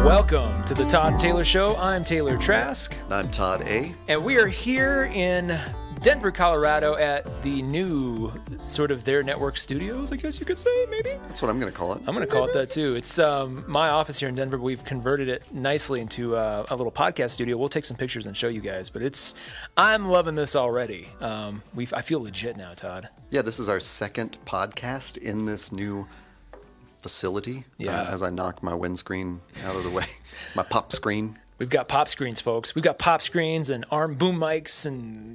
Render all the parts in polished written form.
Welcome to the Todd and Taylor Show. I'm Taylor Trask. And I'm Todd A. And we are here in Denver, Colorado at the new sort of There Network studios, I guess you could say, maybe? That's what I'm going to call it. I'm going to call it that, too. It's my office here in Denver. We've converted it nicely into a little podcast studio. We'll take some pictures and show you guys, but I'm loving this already. I feel legit now, Todd. Yeah, this is our second podcast in this new facility. Yeah. As I knock my windscreen out of the way, my pop screen. We've got pop screens, folks. We've got pop screens and arm boom mics and,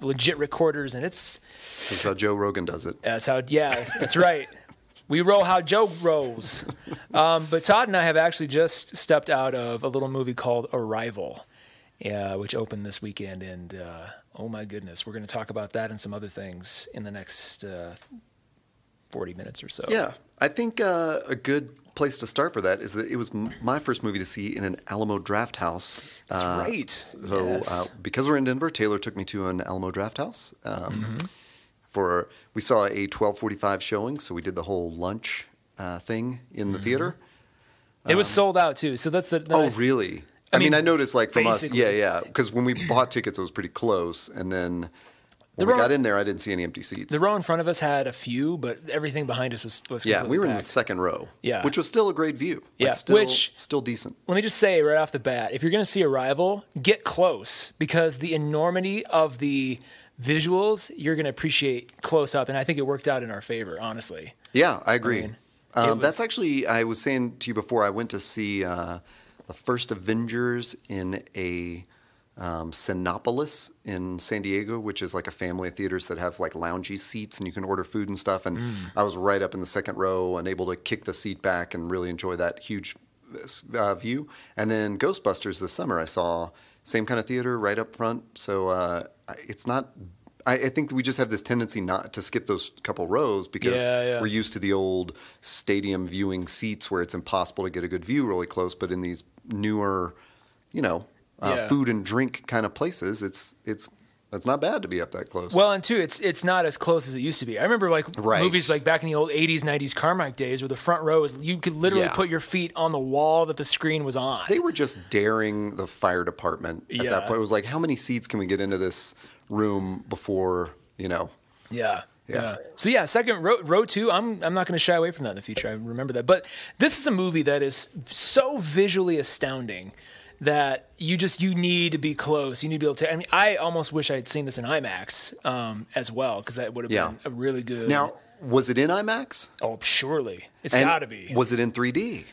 legit recorders, and it's... That's how Joe Rogan does it. That's right. We roll how Joe rolls. But Todd and I have actually just stepped out of a little movie called Arrival, which opened this weekend, and oh my goodness, we're going to talk about that and some other things in the next 40 minutes or so. Yeah, I think a good place to start for that is that it was my first movie to see in an Alamo Drafthouse. That's right. So yes. Because we're in Denver, Taylor took me to an Alamo Drafthouse. We saw a 12:45 showing, so we did the whole lunch thing in the theater. It was sold out too, so that's the Oh, really? I mean, I noticed from us, basically. because when we bought tickets, it was pretty close, and then when we got in there, I didn't see any empty seats. The row in front of us had a few, but everything behind us was completely we were packed. in the second row, Yeah. which was still a great view. Yeah, still decent. Let me just say right off the bat, if you're going to see Arrival, get close, because the enormity of the visuals you're going to appreciate close up, and I think it worked out in our favor, honestly. Yeah, I agree. I That's actually, I was saying to you before, I went to see the first Avengers in a Cinépolis in San Diego, which is like a family of theaters that have like loungy seats and you can order food and stuff. And I was right up in the second row and able to kick the seat back and really enjoy that huge view. And then Ghostbusters this summer, I saw same kind of theater right up front. So it's not... I think we just have this tendency not to skip those couple rows because we're used to the old stadium viewing seats where it's impossible to get a good view really close. But in these newer, food and drink kind of places, it's not bad to be up that close. Well, and two, it's not as close as it used to be. I remember movies like back in the old 80s, 90s Carmike days where the front row is, you could literally put your feet on the wall that the screen was on. They were just daring the fire department at that point. It was like, how many seats can we get into this room before, Yeah. So second row two, I'm not going to shy away from that in the future. I remember that. But this is a movie that is so visually astounding that you need to be close. You need to be able to. I mean, I almost wish I had seen this in IMAX as well, because that would have been a really good. Now, was it in IMAX? Oh, surely it's got to be. Was it in 3D?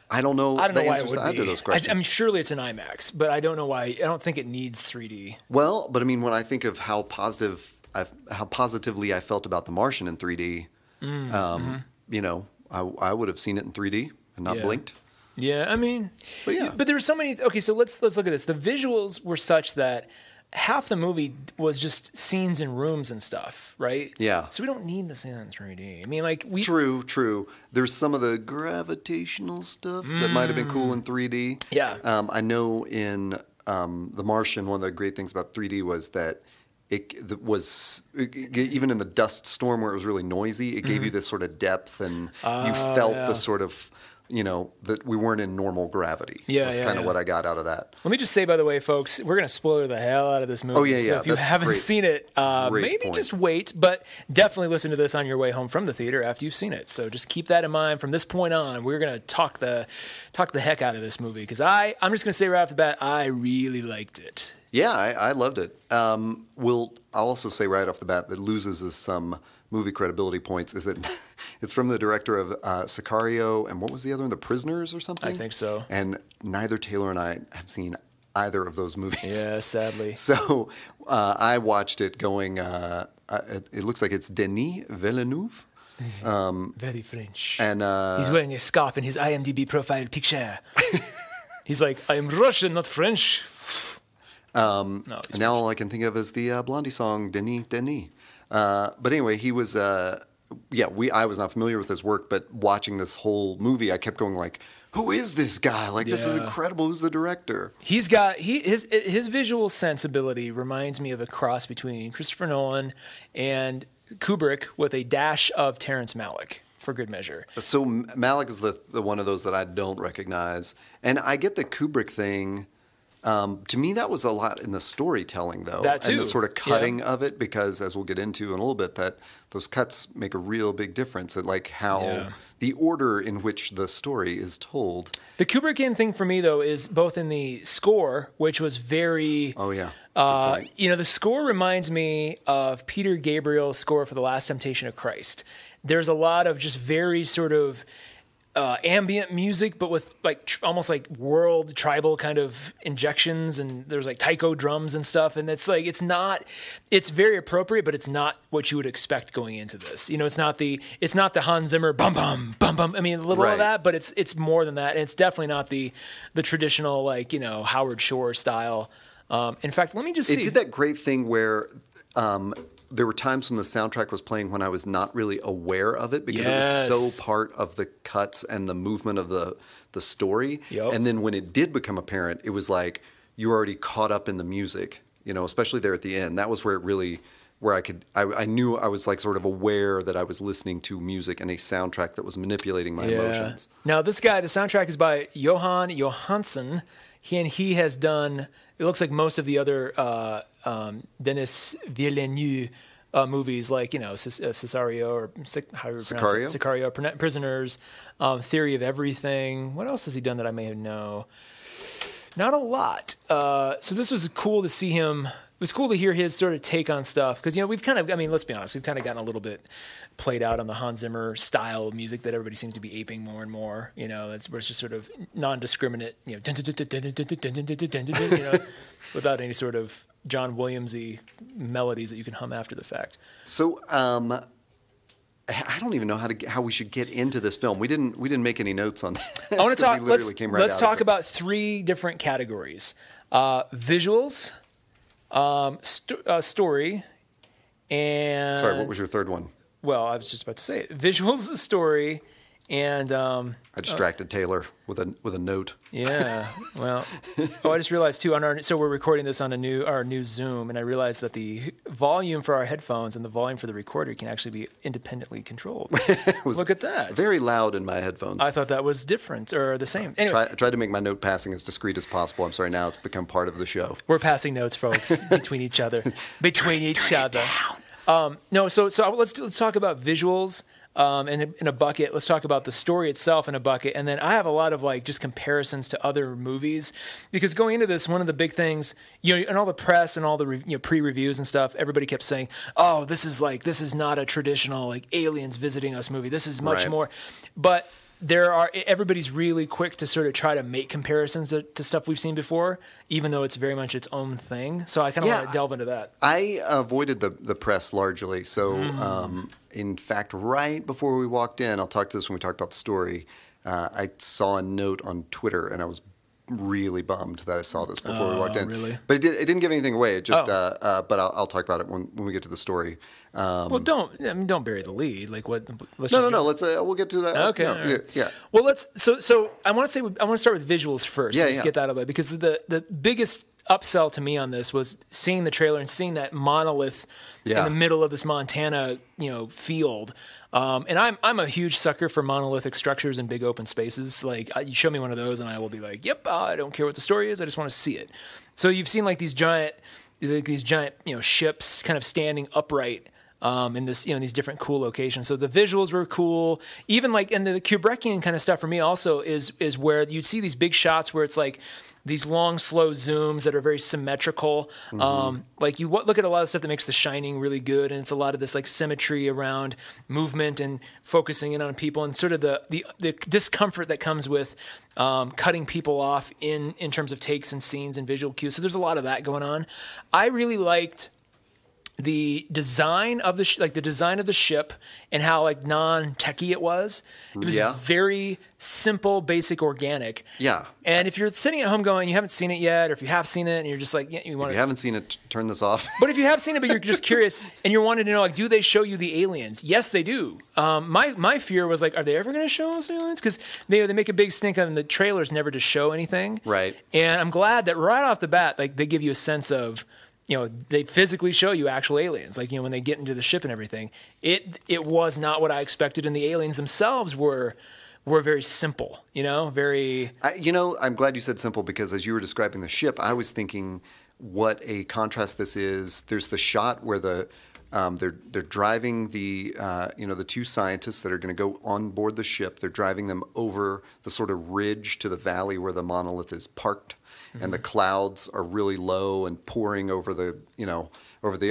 I don't know. I don't know why it would either be. Of those questions. I mean, surely it's in IMAX, but I don't know why. I don't think it needs 3D. Well, but I mean, when I think of how positively I felt about The Martian in 3D, I would have seen it in 3D and not blinked. Yeah, I mean, but there were so many. Okay, so let's look at this. The visuals were such that half the movie was just scenes in rooms and stuff, right? Yeah. So we don't need the scene in 3D. I mean, True. There's some of the gravitational stuff that might have been cool in 3D. Yeah. I know in The Martian, one of the great things about 3D was that even in the dust storm where it was really noisy, it gave you this sort of depth, and you felt the sort of, that we weren't in normal gravity. That's kind of what I got out of that. Let me just say, by the way, folks, we're going to spoiler the hell out of this movie. Oh, yeah. So if you haven't seen it, maybe just wait, but definitely listen to this on your way home from the theater after you've seen it. So just keep that in mind. From this point on, we're going to talk the heck out of this movie, because I'm just going to say right off the bat, I really liked it. Yeah, I loved it. I'll also say right off the bat that loses us some movie credibility points is that it's from the director of Sicario, and what was the other one, The Prisoners or something? I think so. And neither Taylor and I have seen either of those movies. Yeah, sadly. So I watched it going, it looks like it's Denis Villeneuve. Very French. And he's wearing a scarf in his IMDb profile picture. He's like, I'm Russian, not French. And now all I can think of is the Blondie song, Denis. But anyway, he was, I was not familiar with his work, but watching this whole movie, I kept going like, who is this guy? Like, this is incredible. Who's the director? He's got, his visual sensibility reminds me of a cross between Christopher Nolan and Kubrick with a dash of Terrence Malick. for good measure. So Malick is the one of those that I don't recognize. And I get the Kubrick thing. To me, that was a lot in the storytelling, though. That too. And the sort of cutting of it, because as we'll get into in a little bit, that those cuts make a real big difference at like how the order in which the story is told. The Kubrickian thing for me, though, is both in the score, which was very... Oh, yeah. The score reminds me of Peter Gabriel's score for The Last Temptation of Christ. There's a lot of just very sort of... ambient music, but with like almost like world tribal kind of injections, and there's like taiko drums and stuff, and it's like it's very appropriate, but it's not what you would expect going into this. It's not the Hans Zimmer bum bum bum bum. I mean, a little of that, but it's more than that, and it's definitely not the traditional like Howard Shore style. In fact, let me just see. It did that great thing where. There were times when the soundtrack was playing when I was not really aware of it because it was so part of the cuts and the movement of the story. Yep. And then when it did become apparent, it was like you were already caught up in the music, especially there at the end. That was where it really, where I knew I was like sort of aware that I was listening to music and a soundtrack that was manipulating my emotions. Now this guy, the soundtrack is by Johan Johansson. He has done, it looks like most of the other Denis Villeneuve movies, like Cesario or how you pronounce it? Sicario, Prisoners, Theory of Everything. What else has he done that I may know? Not a lot. So this was cool to see him. It was cool to hear his sort of take on stuff because we've kind of, let's be honest, we've kind of gotten a little bit played out on the Hans Zimmer style of music that everybody seems to be aping more and more. That's where it's just sort of non-discriminate, without any sort of John Williams-y melodies that you can hum after the fact. So I don't even know how we should get into this film. We didn't make any notes on that. I want to talk. Let's talk about three different categories: visuals, story, and... Sorry, what was your third one? Well, I was just about to say it. Visuals, story, and... I distracted Taylor with a note. Yeah, well... I just realized, too, so we're recording this on our new Zoom, and I realized that the volume for our headphones and the volume for the recorder can actually be independently controlled. Look at that. Very loud in my headphones. I thought that was different, or the same. Anyway. I tried to make my note passing as discreet as possible. I'm sorry, now it's become part of the show. We're passing notes, folks, between each other. Between each other. No, so let's talk about visuals in a bucket. Let's talk about the story itself in a bucket, and then I have a lot of like just comparisons to other movies because going into this, one of the big things, and all the press and all the pre-reviews and stuff, everybody kept saying, "Oh, this is not a traditional like aliens visiting us movie. This is much more," but. Everybody's really quick to sort of try to make comparisons to stuff we've seen before, even though it's very much its own thing. So I kind of want to delve into that. I avoided the press largely. So, in fact, right before we walked in, I'll talk to this when we talk about the story, I saw a note on Twitter, and I was really bummed that I saw this before we walked in. Really? But it didn't give anything away. It just, but I'll talk about it when we get to the story. Well, don't bury the lead. Like what? No. Let's we'll get to that. Okay. Right. Yeah. Well, So I want to start with visuals first. Let's get that out of the way because the biggest upsell to me on this was seeing the trailer and seeing that monolith in the middle of this Montana field. And I'm a huge sucker for monolithic structures and big open spaces. Like you show me one of those, and I will be like, "Yep, I don't care what the story is. I just want to see it." So you've seen like these giant ships kind of standing upright in this these different cool locations. So the visuals were cool. Even like and the Kubrickian kind of stuff for me also is where you see these big shots where it's like these long, slow zooms that are very symmetrical. Like you look at a lot of stuff that makes The Shining really good, and it's a lot of this like symmetry around movement and focusing in on people, and sort of the discomfort that comes with cutting people off in terms of takes and scenes and visual cues. So there's a lot of that going on. I really liked the design of the design of the ship and how like non-techy it was. It was very simple, basic, organic. Yeah. And if you're sitting at home going, you haven't seen it yet, or if you have seen it and you're just like, If you haven't seen it, turn this off. But if you have seen it, but you're just curious and you're wanting to know, like, do they show you the aliens? Yes, they do. My fear was like, are they ever going to show us aliens? Because they make a big stink on the trailers never to show anything. Right. And I'm glad that right off the bat, like they give you a sense of they physically show you actual aliens, like, when they get into the ship and everything. It was not what I expected, and the aliens themselves were very simple, very... I'm glad you said simple, because as you were describing the ship, I was thinking what a contrast this is. There's the shot where they're driving the two scientists that are going to go on board the ship. They're driving them over the sort of ridge to the valley where the monolith is parked, and the clouds are really low and pouring over the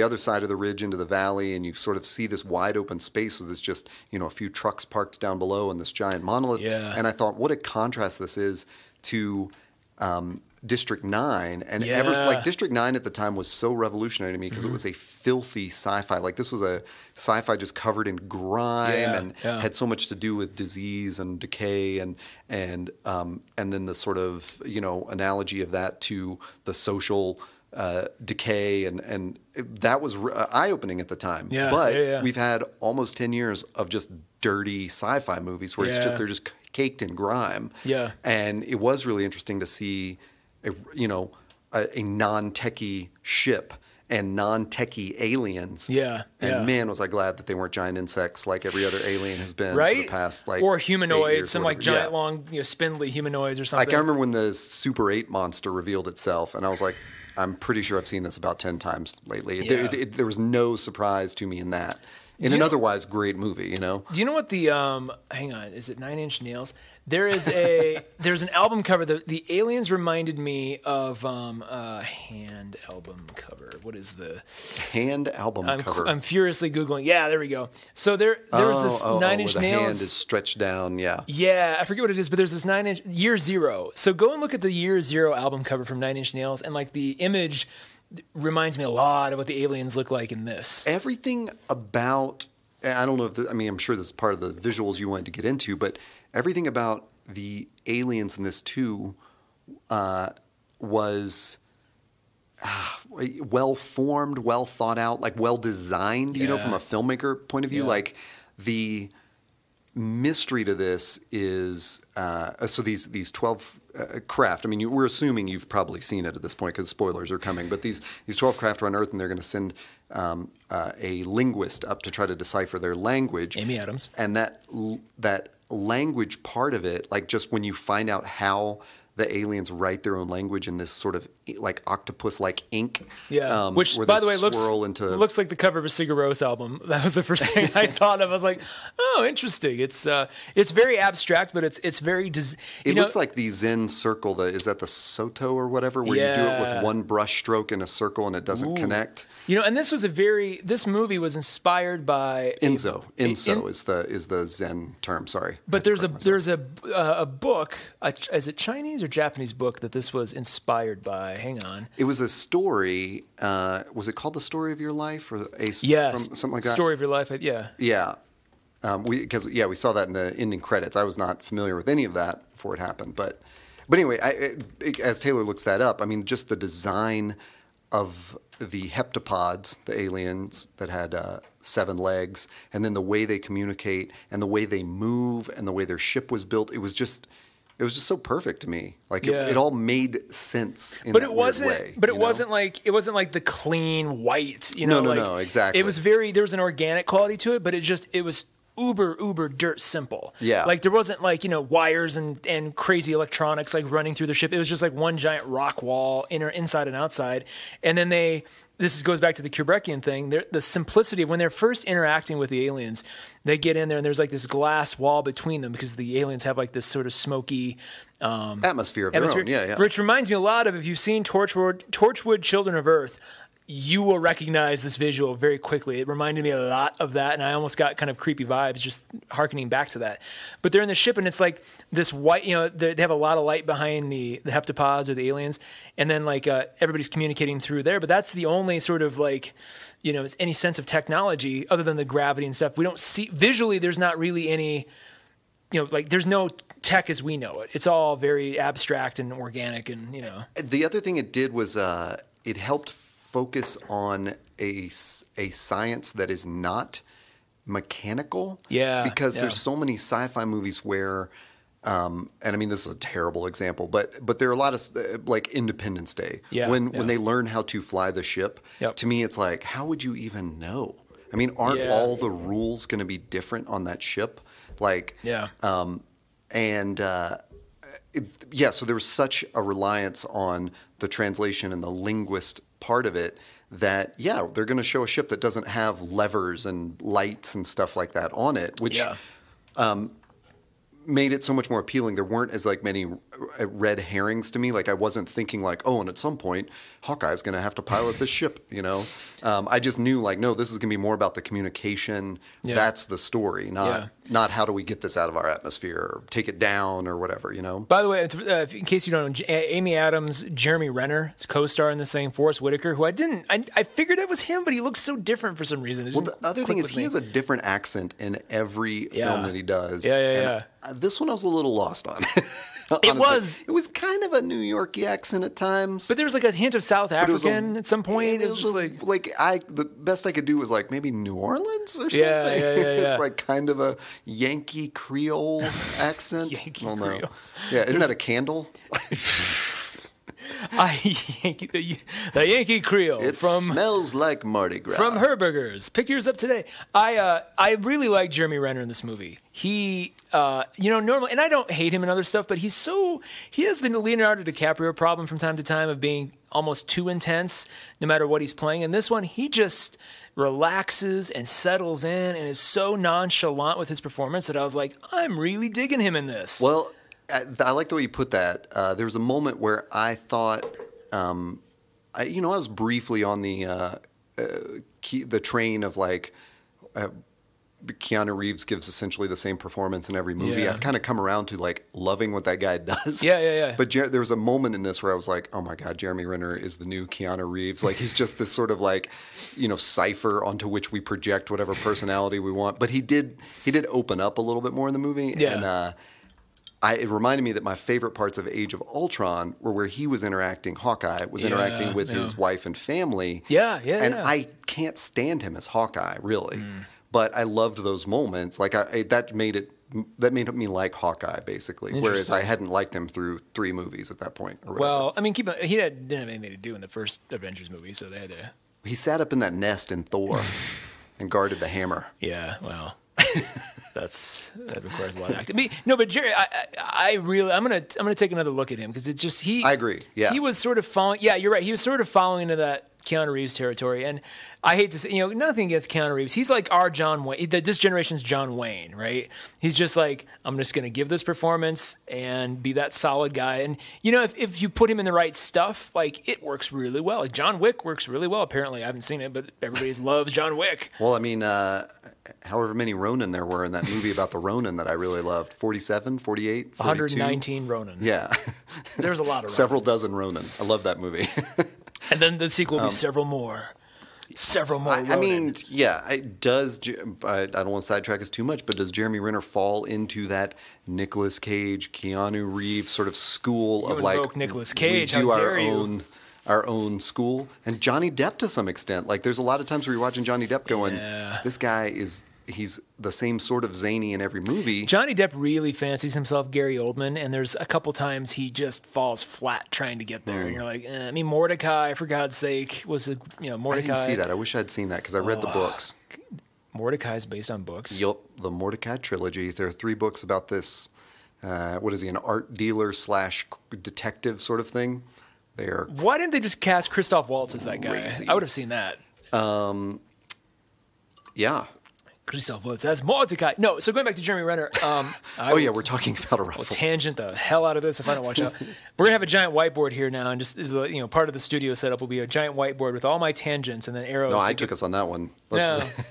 other side of the ridge into the valley, and you sort of see this wide open space with just a few trucks parked down below and this giant monolith. Yeah. And I thought, what a contrast this is to District 9. And District 9 at the time was so revolutionary to me because it was a filthy sci-fi. Like, this was a sci-fi just covered in grime had so much to do with disease and decay and then the sort of analogy of that to the social decay, and that was eye-opening at the time. We've had almost 10 years of just dirty sci-fi movies where they're just caked in grime. And it was really interesting to see a non-techie ship and non-techie aliens. Man, was I glad that they weren't giant insects like every other alien has been for the past or humanoids, some giant long spindly humanoids or something. Like, I remember when the Super 8 monster revealed itself, and I was like, I'm pretty sure I've seen this about 10 times lately. There was no surprise to me in that. In an otherwise great movie, Do you know what the hang on, is it 9 Inch Nails? There's an album cover. The aliens reminded me of Hand album cover. What is the Hand album cover? I'm furiously Googling. Yeah, there we go. So there was this 9 Inch where Nails. The hand is stretched down, Yeah, I forget what it is, but there's this 9 Inch Year Zero. So go and look at the Year Zero album cover from 9 Inch Nails, and like the image reminds me a lot of what the aliens look like in this. Everything about, I don't know if I'm sure this is part of the visuals you wanted to get into, but everything about the aliens in this too was well formed, well thought out, like well designed, from a filmmaker point of view. Like, the mystery to this is so these 12 craft. I mean, we're assuming you've probably seen it at this point because spoilers are coming. But these 12 craft are on Earth, and they're going to send a linguist up to try to decipher their language. Amy Adams. And that language part of it, like, just when you find out how the aliens write their own language in this sort of like octopus-like ink. Which, by the way, looks like the cover of a Sigur Rós album. That was the first thing I thought of. I was like, oh, interesting. It's very abstract, but it's very... It looks like the Zen circle. Is that the Soto or whatever, where you do it with one brush stroke in a circle and it doesn't connect? And this movie was inspired by... Inzo is the Zen term, sorry. But there's a book, is it Chinese or Japanese book that this was inspired by? Hang on. It was a story. Was it called The Story of Your Life or something like that? Story of Your Life. Yeah. We saw that in the ending credits. I was not familiar with any of that before it happened, but anyway, as Taylor looks that up, I mean, just the design of the heptapods, the aliens that had 7 legs, and then the way they communicate and the way they move and the way their ship was built, it was just so perfect to me. Like, it all made sense in that weird way. But it wasn't like the clean white. No, exactly. It was there was an organic quality to it, but it was uber dirt simple. Like, there wasn't wires and crazy electronics like running through the ship. It was just like one giant rock wall, inside and outside. And then this goes back to the Kubrickian thing. The simplicity of when they're first interacting with the aliens, they get in there and there's like this glass wall between them because the aliens have like this sort of smoky atmosphere of their own. Yeah. Which reminds me a lot of, if you've seen Torchwood Children of Earth, you will recognize this visual very quickly. It reminded me a lot of that, and I almost got kind of creepy vibes just hearkening back to that. But they're in the ship, and it's like this white, they have a lot of light behind the heptapods or the aliens, and then like everybody's communicating through there. But that's the only sort of like, any sense of technology other than the gravity and stuff. We don't see visually. There's not really any, there's no tech as we know it. It's all very abstract and organic, and The other thing it did was it helped focus on a science that is not mechanical. Yeah. Because there's so many sci-fi movies where and I mean, this is a terrible example, but there are a lot of like Independence Day. When they learn how to fly the ship, to me, it's like, how would you even know? I mean, aren't all the rules going to be different on that ship? Like, so there was such a reliance on the translation and the linguist part of it that, they're going to show a ship that doesn't have levers and lights and stuff like that on it, which made it so much more appealing. There weren't as like many red herrings to me. Like I wasn't thinking like, oh, and at some point Hawkeye's going to have to pilot this ship, you know? I just knew like, no, this is going to be more about the communication. That's the story, not how do we get this out of our atmosphere or take it down or whatever, you know? By the way, in case you don't know, Amy Adams, Jeremy Renner, co-star in this thing, Forrest Whitaker, who I figured it was him, but he looks so different for some reason. Well, the other thing is he has a different accent in every film that he does. This one I was a little lost on. It was kind of a New York-y accent at times, but there was like a hint of South African at some point. It was just the best I could do was like maybe New Orleans or something. It's like kind of a Yankee Creole accent. Yankee Creole. Isn't that a candle? The Yankee Creole. It smells like Mardi Gras. From Herberger's. Pick yours up today. I really like Jeremy Renner in this movie. He, normally, and I don't hate him and other stuff, but he has the Leonardo DiCaprio problem from time to time of being almost too intense no matter what he's playing. In this one, he just relaxes and settles in and is so nonchalant with his performance that I was like, I'm really digging him in this. Well, I like the way you put that. There was a moment where I thought, I was briefly on the train of like, Keanu Reeves gives essentially the same performance in every movie. Yeah. I've kind of come around to like loving what that guy does. Yeah. But there was a moment in this where I was like, oh my God, Jeremy Renner is the new Keanu Reeves. Like he's just this sort of like, cipher onto which we project whatever personality we want. But he did open up a little bit more in the movie. Yeah. And it reminded me that my favorite parts of Age of Ultron were where he was Hawkeye was interacting with his wife and family. And I can't stand him as Hawkeye, really. But I loved those moments. Like that made me like Hawkeye, basically. Whereas I hadn't liked him through 3 movies at that point. Well, I mean, he didn't have anything to do in the first Avengers movie, so they had to. He sat up in that nest in Thor and guarded the hammer. Yeah, well. That requires a lot of acting. No, but Jerry, I'm gonna take another look at him because it's just I agree. Yeah, he was sort of following. Yeah, you're right. He was sort of following into that Keanu Reeves territory, and I hate to say, nothing against Keanu Reeves. He's like our John Wayne. This generation's John Wayne, right? He's just like, I'm just gonna give this performance and be that solid guy. And if you put him in the right stuff, like it works really well. Like John Wick works really well. Apparently, I haven't seen it, but everybody loves John Wick. Well, I mean, however many Ronin there were in that movie about the Ronin that I really loved. 47, 48, 42? 119 Ronin. Yeah. There's a lot of Ronin. Several dozen Ronin. I love that movie. And then the sequel will be several more. I mean, it does. I don't want to sidetrack us too much, but does Jeremy Renner fall into that Nicolas Cage, Keanu Reeves sort of school of like Nicolas Cage? We do our own school, and Johnny Depp to some extent. Like, there's a lot of times where you're watching Johnny Depp going, this guy he's the same sort of zany in every movie. Johnny Depp really fancies himself Gary Oldman, and there's a couple times he just falls flat trying to get there. And you're like, Mordecai, for God's sake, was Mordecai. I didn't see that. I wish I'd seen that because I read the books. Mordecai's based on books. Yup, the Mordecai trilogy. There are 3 books about this. What is he, an art dealer / detective sort of thing? Why didn't they just cast Christoph Waltz as that guy? I would have seen that. Yeah. Christoph Waltz as Mordecai. No, so going back to Jeremy Renner. We're talking about a ruffle. We'll tangent the hell out of this if I don't watch out. We're going to have a giant whiteboard here now, and just part of the studio setup will be a giant whiteboard with all my tangents and then arrows. No, I took us on that one.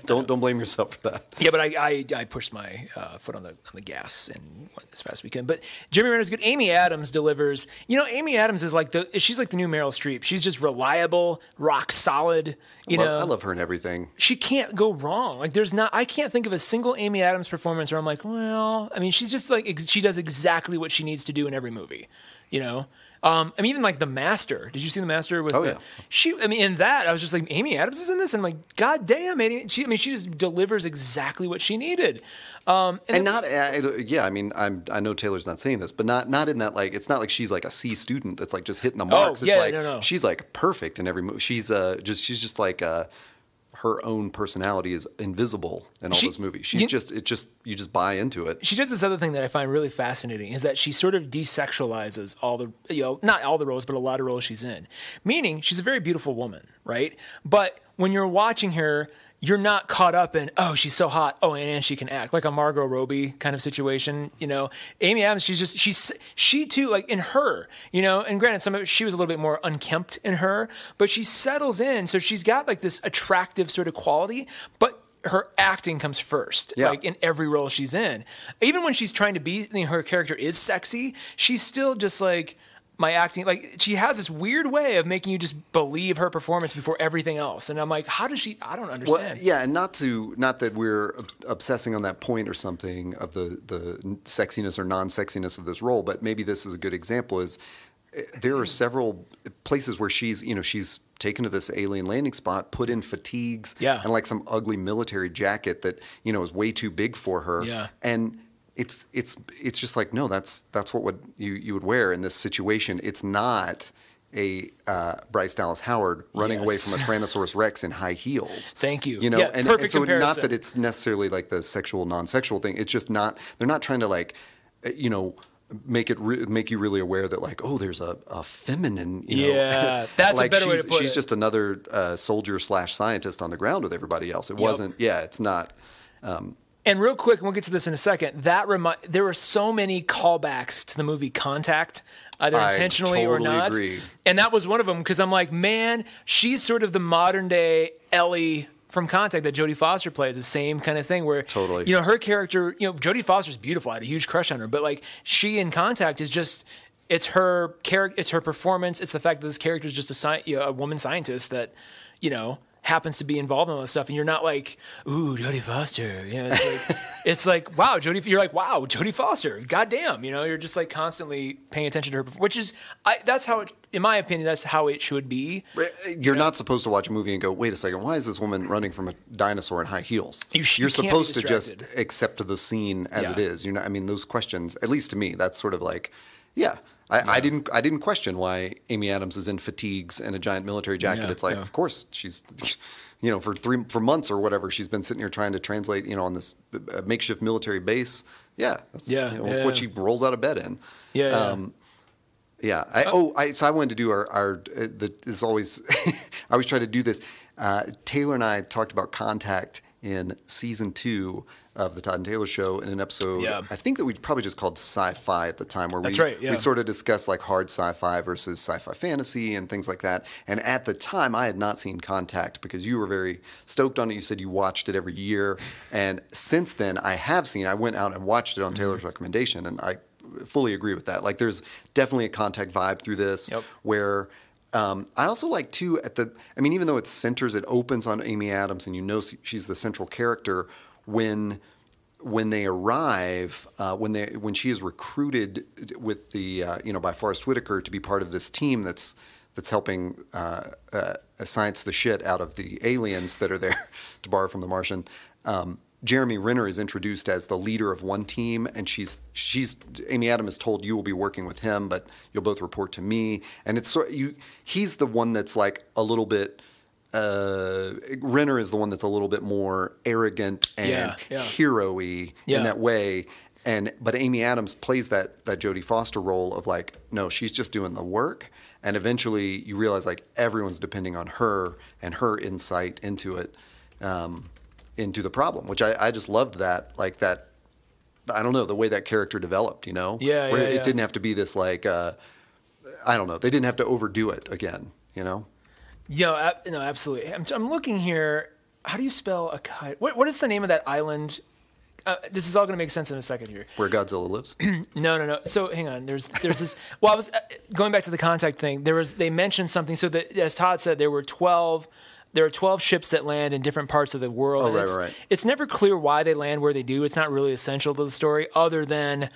Don't blame yourself for that. Yeah, but I pushed my foot on the gas and went as fast as we can. But Jeremy Renner's good. Amy Adams delivers. Amy Adams is she's like the new Meryl Streep. She's just reliable, rock solid. I love her in everything. She can't go wrong. Like I can't think of a single Amy Adams performance where I'm like, well, I mean, she's just like she does exactly what she needs to do in every movie. I mean, even like The Master. Did you see The Master? Yeah. In that, I was just like, Amy Adams is in this? And I'm like, God damn, Amy. She just delivers exactly what she needed. I know Taylor's not saying this, but not in that, like, it's not like she's like a C student that's like just hitting the marks. No. She's like perfect in every movie. She's just like her own personality is invisible in all those movies. You just buy into it. She does this other thing that I find really fascinating is that she sort of desexualizes all the, not all the roles, but a lot of roles she's in. Meaning she's a very beautiful woman, right? But when you're watching her, you're not caught up in, oh, she's so hot. Oh, and she can act, like a Margot Robbie kind of situation. Amy Adams, she too, like in her, and granted, she was a little bit more unkempt in her, but she settles in. So she's got like this attractive sort of quality, but her acting comes first, like in every role she's in. Even when she's trying to be, her character is sexy, she's still just like, my acting, like she has this weird way of making you just believe her performance before everything else. And I'm like, how does she, I don't understand. Well, yeah. And not that we're obsessing on that point or something of the sexiness or non-sexiness of this role, but maybe this is a good example is there are several places where she's taken to this alien landing spot, put in fatigues and like some ugly military jacket that, is way too big for her. Yeah. And it's just like, no, that's what you would wear in this situation. It's not a Bryce Dallas Howard running away from a Tyrannosaurus Rex in high heels. Thank you. And perfect so comparison. not that it's necessarily like the sexual, non-sexual thing. It's just not, they're not trying to like, make you really aware that like, oh, there's a feminine, that's like a better way to put it. She's just another soldier / scientist on the ground with everybody else. It wasn't, it's not. And real quick, and we'll get to this in a second, there were so many callbacks to the movie Contact, either intentionally or not. Agree. And that was one of them, because I'm like, man, she's sort of the modern day Ellie from Contact that Jodie Foster plays, the same kind of thing where, totally. Her character, Jodie Foster's beautiful. I had a huge crush on her, but like she in Contact is just, it's her character, it's her performance. It's the fact that this character is just a woman scientist that, happens to be involved in all this stuff, and you're not like, ooh, Jodie Foster. It's like, wow, you're like, wow, Jodie Foster. Goddamn, you're just like constantly paying attention to her, which is, that's how it, in my opinion, that's how it should be. You're not supposed to watch a movie and go, wait a second, why is this woman running from a dinosaur in high heels? You're supposed to just accept the scene as it is. Those questions, at least to me, that's sort of like, I didn't question why Amy Adams is in fatigues and a giant military jacket. It's like, of course, she's, for months or whatever, she's been sitting here trying to translate, on this makeshift military base. That's what she rolls out of bed in. So I wanted to do this always, I always try to do this. Taylor and I talked about Contact in season 2 of the Todd and Taylor Show in an episode, I think that we probably just called Sci-Fi at the time, where we sort of discussed like hard sci-fi versus sci-fi fantasy and things like that. And at the time, I had not seen Contact because you were very stoked on it. You said you watched it every year. And since then, I went out and watched it on Taylor's recommendation, and I fully agree with that. Like, there's definitely a Contact vibe through this where... I also like too even though it opens on Amy Adams and she's the central character, when they arrive, when she is recruited with the by Forrest Whitaker to be part of this team that's helping science the shit out of the aliens that are there, to borrow from The Martian. Jeremy Renner is introduced as the leader of one team, and Amy Adams is told, you will be working with him, but you'll both report to me. And he's the one that's like a little bit. Renner is the one that's a little bit more arrogant and hero-y in that way. But Amy Adams plays that Jodie Foster role of like, no, she's just doing the work. And eventually you realize like everyone's depending on her and her insight into it. Into the problem, which I just loved that, like that, I don't know, the way that character developed, where it didn't have to be this like, I don't know, they didn't have to overdo it again, No, absolutely. I'm looking here. How do you spell a kite? What is the name of that island? This is all going to make sense in a second here. Where Godzilla lives? No. So hang on. There's this. Well, I was going back to the Contact thing. They mentioned something. So that, as Todd said, there are 12 ships that land in different parts of the world. Oh, right. It's never clear why they land where they do. It's not really essential to the story, other than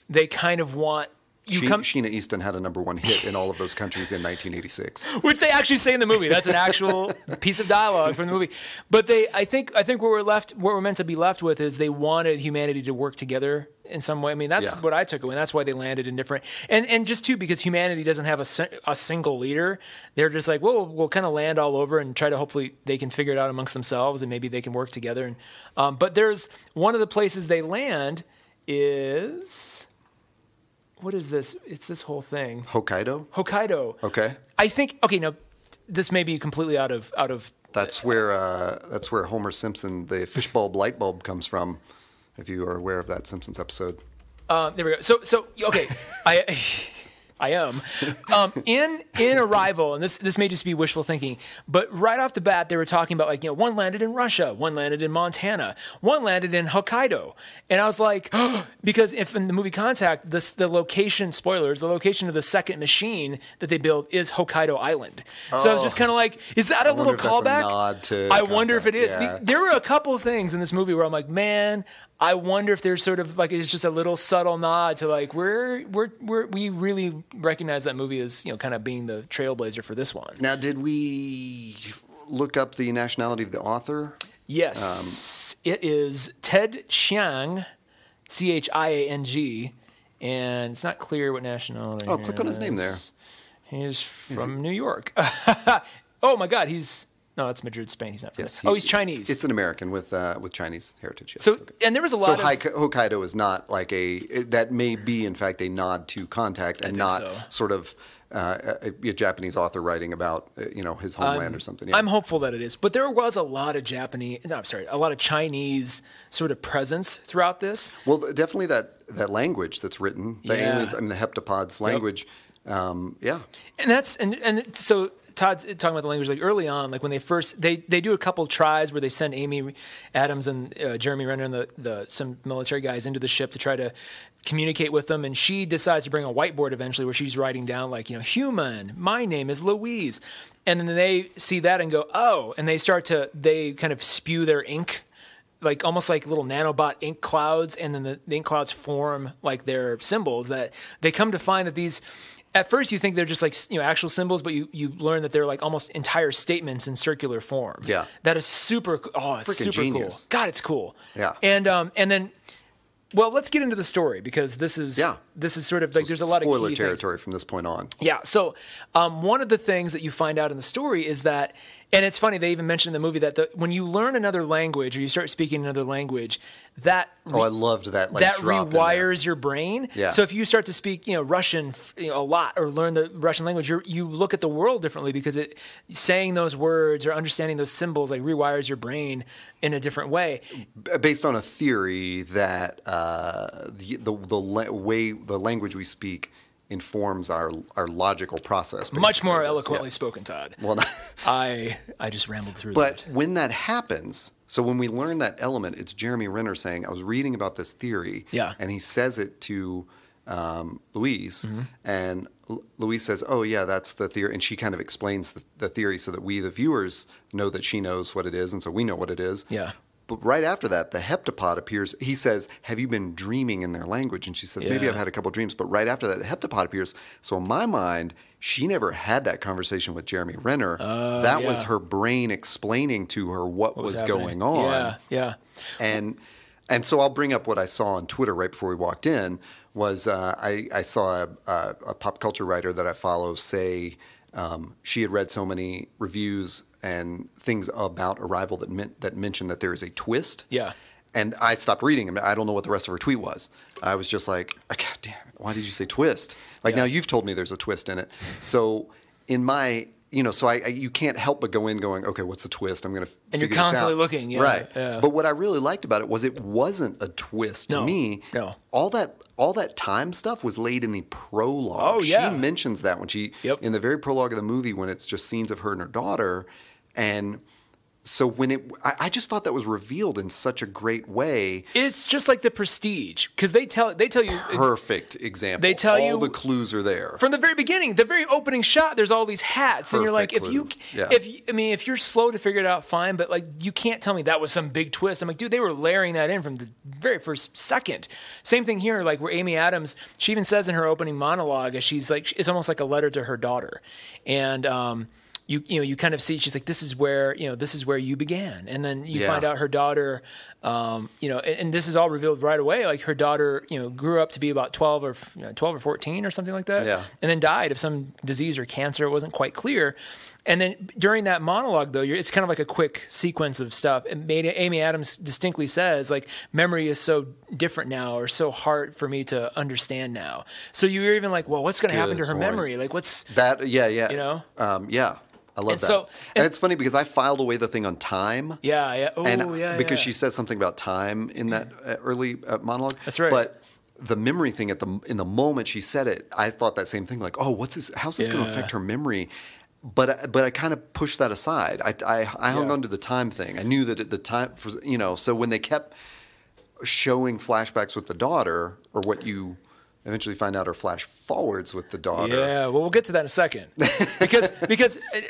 they kind of want Sheena Easton had a number 1 hit in all of those countries in 1986. Which they actually say in the movie. That's an actual piece of dialogue from the movie. But I think what we're meant to be left with is they wanted humanity to work together in some way. I mean, that's what I took away. And that's why they landed in different, and just too, because humanity doesn't have a single leader. They're just like, well, we'll kind of land all over and try to, hopefully they can figure it out amongst themselves and maybe they can work together. And, but there's one of the places they land is, what is this? It's this whole thing. Hokkaido. Okay. I think, okay, now this may be completely out of. That's where Homer Simpson, the fishbulb light bulb comes from, if you are aware of that Simpsons episode. There we go. So okay, I am. In Arrival, and this may just be wishful thinking, but right off the bat, they were talking about, like, one landed in Russia, one landed in Montana, one landed in Hokkaido. And I was like, because if in the movie Contact, the location, spoilers, the location of the second machine that they build is Hokkaido Island. So I was just kind of like, is that a little callback? I wonder if it is. Yeah. There were a couple of things in this movie where I'm like, man, I wonder if there's sort of like, it's just a little subtle nod to like, we really recognize that movie as, kind of being the trailblazer for this one. Now, did we look up the nationality of the author? Yes. It is Ted Chiang, Chiang, and it's not clear what nationality. Oh, click on his name there. He's from New York. Oh my God, no, it's Madrid, Spain. He's not from there. He's Chinese. It's an American with Chinese heritage. Yes. So, okay. And there was a lot of... Hokkaido is not like that may be, in fact, a nod to Contact and not sort of a Japanese author writing about, his homeland or something. Yeah. I'm hopeful that it is. But there was a lot of a lot of Chinese sort of presence throughout this. Well, definitely that language that's written, the aliens, the heptapods language. Yep. And so... Todd's talking about the language, like early on, like when they first, they do a couple tries where they send Amy Adams and Jeremy Renner and some military guys into the ship to try to communicate with them. And she decides to bring a whiteboard eventually where she's writing down like, human, my name is Louise. And then they see that and go, oh, and they kind of spew their ink, like almost like little nanobot ink clouds. And then the ink clouds form like their symbols that they come to find that these... At first, you think they're just like actual symbols, but you learn that they're like almost entire statements in circular form. Yeah, that is super. Oh, it's super genius. Cool. God, it's cool. Yeah, and then, well, let's get into the story because this is sort of like there's a lot of spoiler key territory things. From this point on. Yeah. So, one of the things that you find out in the story is that, and it's funny they even mentioned in the movie that when you learn another language or you start speaking another language, I loved that. Like, that rewires your brain. Yeah. So if you start to speak, Russian, a lot, or learn the Russian language, you look at the world differently because saying those words or understanding those symbols like rewires your brain in a different way. Based on a theory that the language we speak informs our logical process. Much more eloquently spoken, Todd. Well, I just rambled through that. But when that happens, so when we learn that element, it's Jeremy Renner saying, I was reading about this theory, and he says it to Louise, and Louise says, oh, yeah, that's the theory, and she kind of explains the theory so that we, the viewers, know that she knows what it is, and so we know what it is. Yeah. But right after that, the heptapod appears. He says, have you been dreaming in their language? And she says, maybe I've had a couple dreams. But right after that, the heptapod appears. So in my mind, she never had that conversation with Jeremy Renner. That was her brain explaining to her what was going on. Yeah. And so I'll bring up what I saw on Twitter right before we walked in was I saw a pop culture writer that I follow say she had read so many reviews and things about Arrival that mentioned that there is a twist. Yeah. And I stopped reading them. I don't know what the rest of her tweet was. I was just like, God damn it, why did you say twist? Like now you've told me there's a twist in it. So in my, you can't help but go in going, okay, what's the twist? I'm going to figure this out. And you're constantly looking. Yeah, right. Yeah. But what I really liked about it was it wasn't a twist to me. No. All that time stuff was laid in the prologue. Oh, yeah. She mentions that when in the very prologue of the movie when it's just scenes of her and her daughter. And So when I just thought that was revealed in such a great way. It's just like The Prestige, because they tell you perfect example. They tell you all the clues are there from the very beginning. The very opening shot, there's all these hats, and you're like, if you're slow to figure it out, fine, but like you can't tell me that was some big twist. I'm like, dude, they were layering that in from the very first second. Same thing here, like where Amy Adams, she even says in her opening monologue, as she's like, it's almost like a letter to her daughter, and you kind of see she's like, this is where you began, and then you find out her daughter, and this is all revealed right away. Like her daughter, grew up to be about 12 or 14 or something like that, and then died of some disease or cancer. It wasn't quite clear. And then during that monologue, though, it's kind of like a quick sequence of stuff. And Amy Adams distinctly says, like, memory is so different now, or so hard for me to understand now. So you're even like, well, what's going to happen to her memory? Like, what's that? Yeah. I love that. And it's funny because I filed away the thing on time. Yeah. Because she says something about time in that early monologue. That's right. But the memory thing in the moment she said it, I thought that same thing. Like, oh, what's this? How's this going to affect her memory? But I kind of pushed that aside. I hung on to the time thing. I knew that at the time, so when they kept showing flashbacks with the daughter, or what you eventually find out are flash forwards with the daughter. Yeah, well, we'll get to that in a second. Because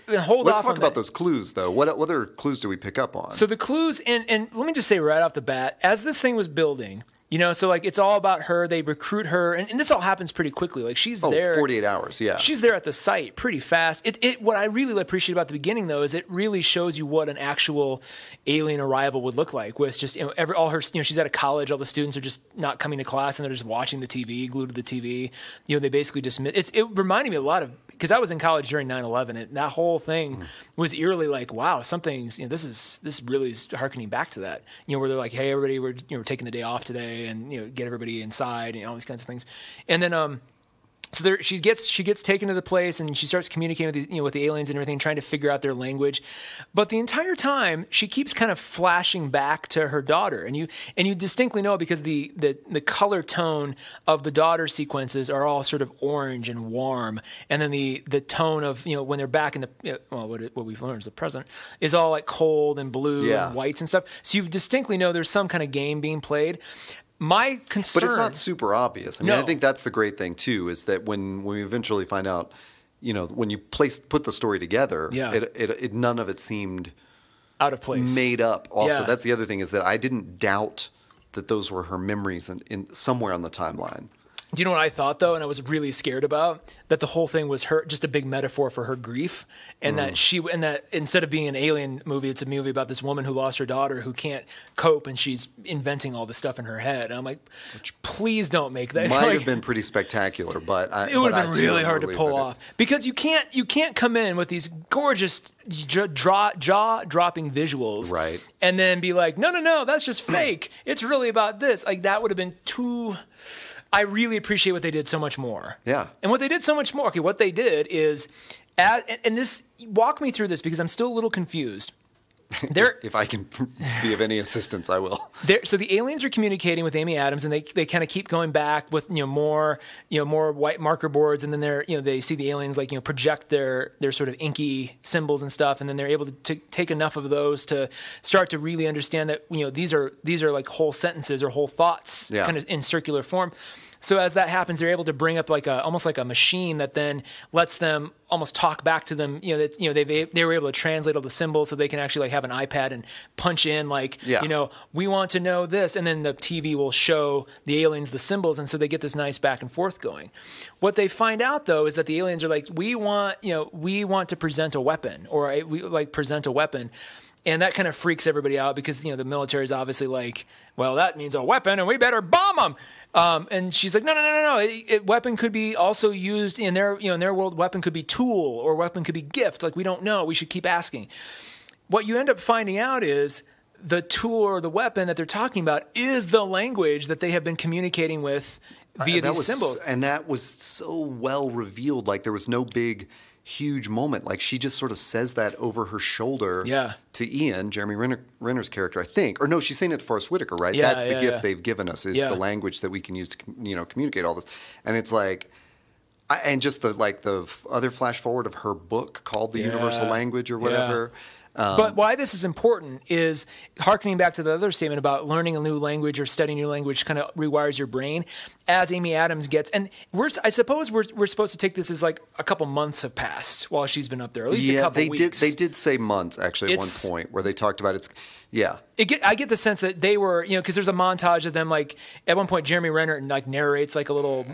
Let's talk about those clues, though. What other clues do we pick up on? So the clues, and let me just say right off the bat, as this thing was building, so like it's all about her. They recruit her, and this all happens pretty quickly. Like she's there. 48 hours, yeah. She's there at the site pretty fast. What I really appreciate about the beginning, though, is it really shows you what an actual alien arrival would look like. With just all her, she's at a college. All the students are just not coming to class, and they're just watching the TV, glued to the TV. They basically just it reminded me a lot of, because I was in college during 9/11, and that whole thing was eerily like, wow, something's this really is harkening back to that. Where they're like, hey, everybody, we're taking the day off today, and get everybody inside, and all these kinds of things. And then so she gets taken to the place, and she starts communicating with these, with the aliens and everything, trying to figure out their language. But the entire time, she keeps kind of flashing back to her daughter, and you distinctly know, because the color tone of the daughter sequences are all sort of orange and warm, and then the tone of when they're back in the what we've learned is the present is all like cold and blue and whites and stuff. So you distinctly know there's some kind of game being played. My concern, but it's not super obvious. I mean, I think that's the great thing too, is that when we eventually find out, when you put the story together, it none of it seemed out of place, made up. Also, that's the other thing, is that I didn't doubt that those were her memories in somewhere on the timeline. Do you know what I thought, though, and I was really scared about? That the whole thing was her, just a big metaphor for her grief, and that instead of being an alien movie, it's a movie about this woman who lost her daughter, who can't cope, and she's inventing all this stuff in her head. And I'm like, please don't make that. Might have been pretty spectacular, but it would have been really hard to pull off, because you can't come in with these gorgeous jaw-dropping visuals, right, and then be like, no, that's just fake. It's really about this. Like, that would have been too. I really appreciate what they did so much more. Yeah. And what they did so much more, what they did is, and this, walk me through this, because I'm still a little confused. If I can be of any assistance, I will. So the aliens are communicating with Amy Adams, and they kind of keep going back with more white marker boards, and then they see the aliens project their sort of inky symbols and stuff, and then they're able to take enough of those to start to really understand that these are like whole sentences or whole thoughts, kind of in circular form. So as that happens, they're able to bring up almost like a machine that then lets them almost talk back to them. They were able to translate all the symbols, so they can actually have an iPad and punch in we want to know this, and then the TV will show the aliens the symbols, and so they get this nice back and forth going. What they find out, though, is that the aliens are like, we want to present a weapon, or we present a weapon. And that kind of freaks everybody out, because the military is obviously like, well, that means a weapon, and we better bomb them. And she's like, no. Weapon could be also used in their world. Weapon could be tool, or weapon could be gift. Like, we don't know. We should keep asking. What you end up finding out is the tool or the weapon that they're talking about is the language that they have been communicating with via these symbols. And that was so well revealed. Like, there was no big, huge moment. Like, she just sort of says that over her shoulder to Ian, Jeremy Renner's character, I think. Or no, she's saying it to Forrest Whitaker, right? Yeah, that's the gift they've given us, is the language that we can use to communicate all this. And it's like, and just the other flash forward of her book called The Universal Language or whatever. But why this is important is hearkening back to the other statement about learning a new language or studying a new language kind of rewires your brain. As Amy Adams gets, and I suppose we're supposed to take this as like a couple months have passed while she's been up there, at least a couple weeks. They did say months actually at one point where they talked about it's. Yeah, I get the sense that they were, because there's a montage of them, like at one point Jeremy Renner like narrates like a little.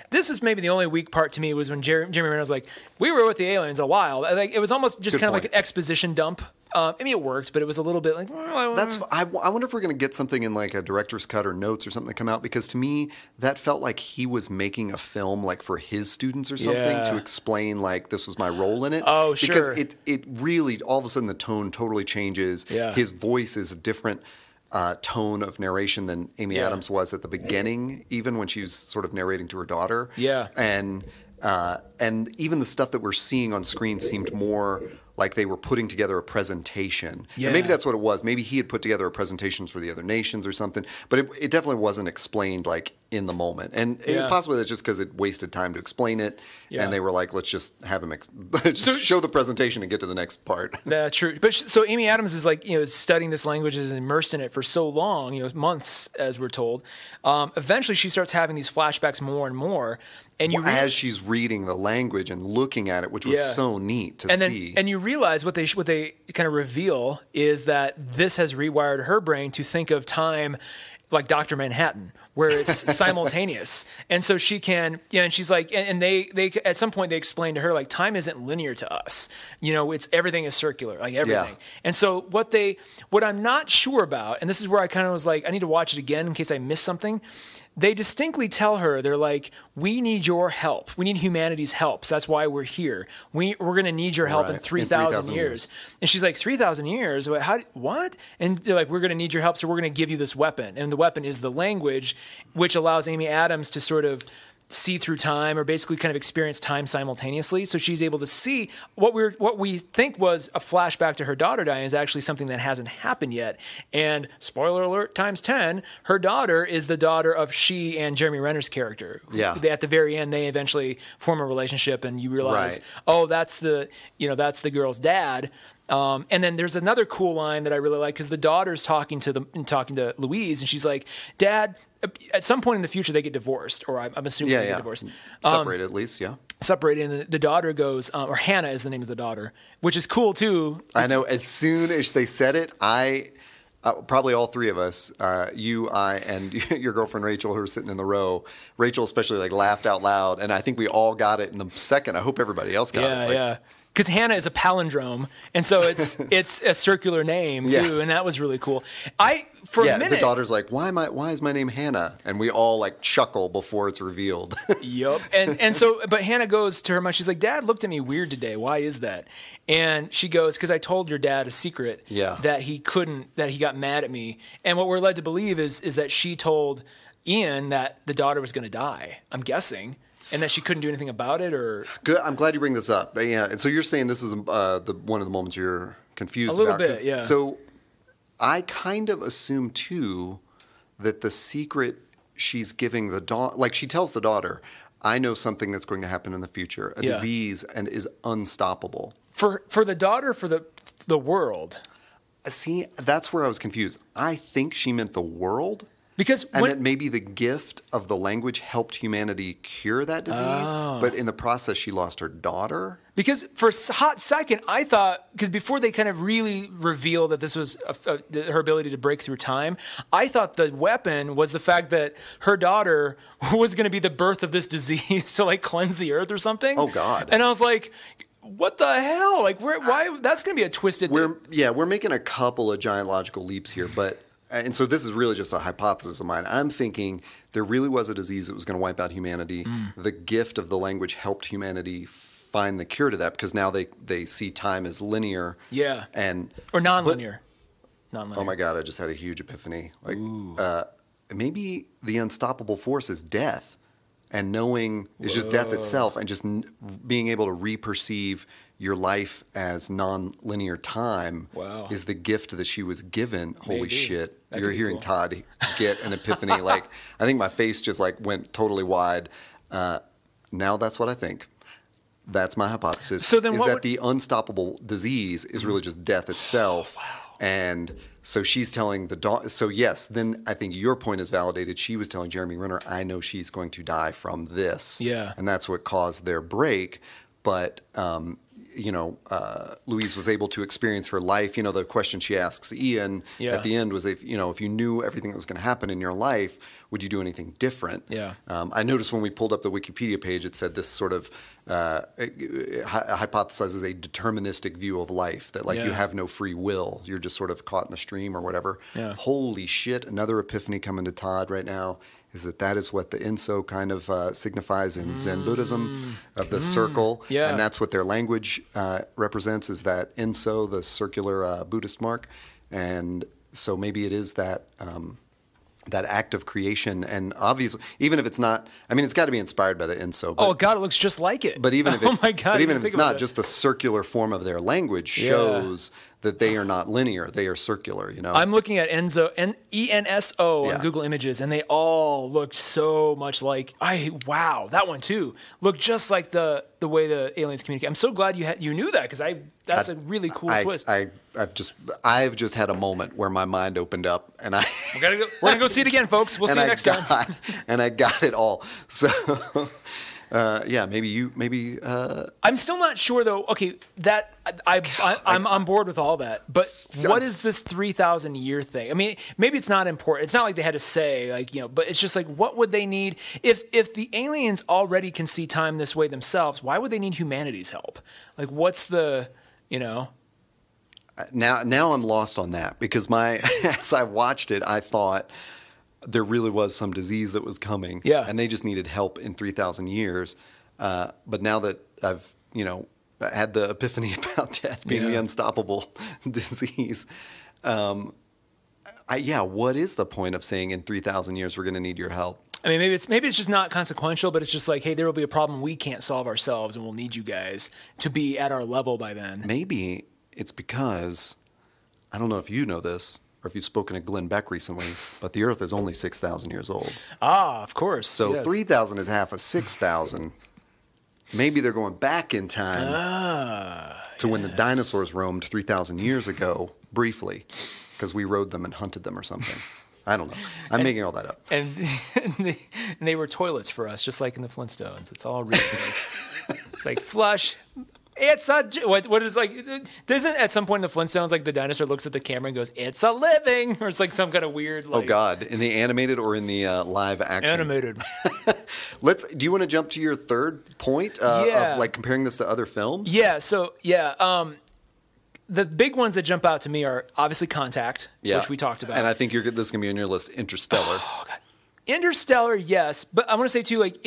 This is maybe the only weak part to me was when Jeremy Renner was like, "We were with the aliens a while." Like it was almost just kind of like an exposition dump. I mean, it worked, but it was a little bit like. I wonder if we're going to get something in like a director's cut or notes or something that come out, because to me that felt like he was making a film like for his students or something to explain like this was my role in it. Oh, sure. Because it really all of a sudden the tone totally changes. Yeah. His voice is a different tone of narration than Amy Adams was at the beginning, even when she was sort of narrating to her daughter. Yeah. And even the stuff that we're seeing on screen seemed more like they were putting together a presentation. Yeah. And maybe that's what it was. Maybe he had put together a presentation for the other nations or something, but it definitely wasn't explained like in the moment. And possibly that's just because it wasted time to explain it. Yeah. And they were like, let's just have him show the presentation and get to the next part. That's true. But so Amy Adams is like, studying this language, is immersed in it for so long, months, as we're told. Eventually she starts having these flashbacks more and more. And as she's reading the language and looking at it, which was so neat to see. And you realize what they kind of reveal is that this has rewired her brain to think of time like Dr. Manhattan, where it's simultaneous. And so she can, and she's like, and they at some point they explain to her, like, time isn't linear to us. It's everything is circular, like everything. Yeah. And so what I'm not sure about, and this is where I kind of was like, I need to watch it again in case I missed something. They distinctly tell her, they're like, we need your help. We need humanity's help. So that's why we're here. We're going to need your help in 3,000 years. And she's like, 3,000 years? What? And they're like, we're going to need your help, so we're going to give you this weapon. And the weapon is the language, which allows Amy Adams to sort of see through time, or basically kind of experience time simultaneously. So she's able to see what we think was a flashback to her daughter dying is actually something that hasn't happened yet. And spoiler alert times 10, her daughter is the daughter of she and Jeremy Renner's character. Yeah. At the very end, they eventually form a relationship, and you realize, that's the girl's dad. And then there's another cool line that I really like, because the daughter's talking to Louise, and she's like, "Dad," at some point in the future they get divorced, or I'm assuming they get divorced. Separated at least, yeah. Separated, and the daughter goes, or Hannah is the name of the daughter, which is cool too. I know. As soon as they said it, probably all three of us, you, I, and your girlfriend Rachel, who were sitting in the row. Rachel especially laughed out loud, and I think we all got it in the second. I hope everybody else got it. Yeah. Because Hannah is a palindrome, and so it's a circular name too, and that was really cool. For a minute, the daughter's like, "Why is my name Hannah?" And we all chuckle before it's revealed. Yep. And so, but Hannah goes to her mom. She's like, "Dad looked at me weird today. Why is that?" And she goes, "Because I told your dad a secret that he got mad at me." And what we're led to believe is that she told Ian that the daughter was going to die. I'm guessing. And that she couldn't do anything about it, or good. I'm glad you bring this up. Yeah, and so you're saying this is one of the moments you're confused about. A little bit, yeah. So I kind of assume too that the secret she's giving the daughter, like she tells the daughter, "I know something that's going to happen in the future, a disease, and is unstoppable." For the daughter, for the world. See, that's where I was confused. I think she meant the world. And that maybe the gift of the language helped humanity cure that disease, but in the process she lost her daughter. Because for a hot second, I thought, because before they kind of really revealed that this was her ability to break through time, I thought the weapon was the fact that her daughter was going to be the birth of this disease to cleanse the earth or something. Oh, God. And I was like, what the hell? Why? That's going to be a twisted... We're making a couple of giant logical leaps here, but... And so this is really just a hypothesis of mine. I'm thinking there really was a disease that was going to wipe out humanity. The gift of the language helped humanity find the cure to that, because now they see time as linear. Yeah. Or nonlinear. Oh my God, I just had a huge epiphany. Maybe the unstoppable force is death, and knowing is just death itself, and just being able to reperceive your life as non-linear time is the gift that she was given. Holy shit. You're hearing cool. Todd get an epiphany. I think my face just went totally wide. Now that's what I think. That's my hypothesis. So then is that the unstoppable disease is really just death itself. Oh, wow. And so she's telling the daughter. So yes, then I think your point is validated. She was telling Jeremy Renner, I know she's going to die from this. Yeah. And that's what caused their break. But, Louise was able to experience her life. You know, the question she asks Ian at the end was, if you knew everything that was going to happen in your life, would you do anything different? Yeah. I noticed when we pulled up the Wikipedia page, it said this sort of hypothesizes a deterministic view of life, that you have no free will. You're just sort of caught in the stream or whatever. Yeah. Holy shit. Another epiphany coming to Todd right now is that is what the Enso kind of signifies in Zen Buddhism, of the circle. Yeah. And that's what their language represents, is that Enso, the circular Buddhist mark. And so maybe it is that act of creation. And obviously, even if it's not, it's got to be inspired by the Enso. Oh, God, it looks just like it. But even if it's, even if it's not, that. just the circular form of their language shows that they are not linear. They are circular, I'm looking at Enso, ENSO on Google Images, and they all look so much like, wow, that one too. Looked just like the way the aliens communicate. I'm so glad you knew that, because that's a really cool twist. I've just had a moment where my mind opened up, and we're gonna go see it again, folks. We'll see you next time. And I got it all. So maybe. I'm still not sure though. Okay, that I'm on board with all that. But what is this 3,000 year thing? Maybe it's not important. It's not like they had to say but it's just like, what would they need if the aliens already can see time this way themselves? Why would they need humanity's help? Like, what's the Now I'm lost on that, because as I watched it, I thought there really was some disease that was coming, and they just needed help in 3,000 years. But now that I've had the epiphany about death being the unstoppable disease, what is the point of saying in 3,000 years we're going to need your help? Maybe it's just not consequential, but it's just like, hey, there will be a problem we can't solve ourselves, and we'll need you guys to be at our level by then. Maybe it's because, I don't know if you know this, or if you've spoken to Glenn Beck recently, but the Earth is only 6,000 years old. Ah, of course. So 3,000 is half of 6,000. Maybe they're going back in time to when the dinosaurs roamed 3,000 years ago, briefly, because we rode them and hunted them or something. I don't know. I'm making all that up. And they were toilets for us, just like in the Flintstones. It's all real. It's like flush. It's a what is like? Doesn't at some point in the Flintstones, like, the dinosaur looks at the camera and goes, "It's a living," or it's like some kind of weird. Like, oh God! In the animated or in the live action? Animated. Do you want to jump to your third point? Of like comparing this to other films? Yeah. So the big ones that jump out to me are obviously Contact, which we talked about, and I think this is gonna be on your list. Interstellar. Oh God. Interstellar, yes, but I want to say too, like,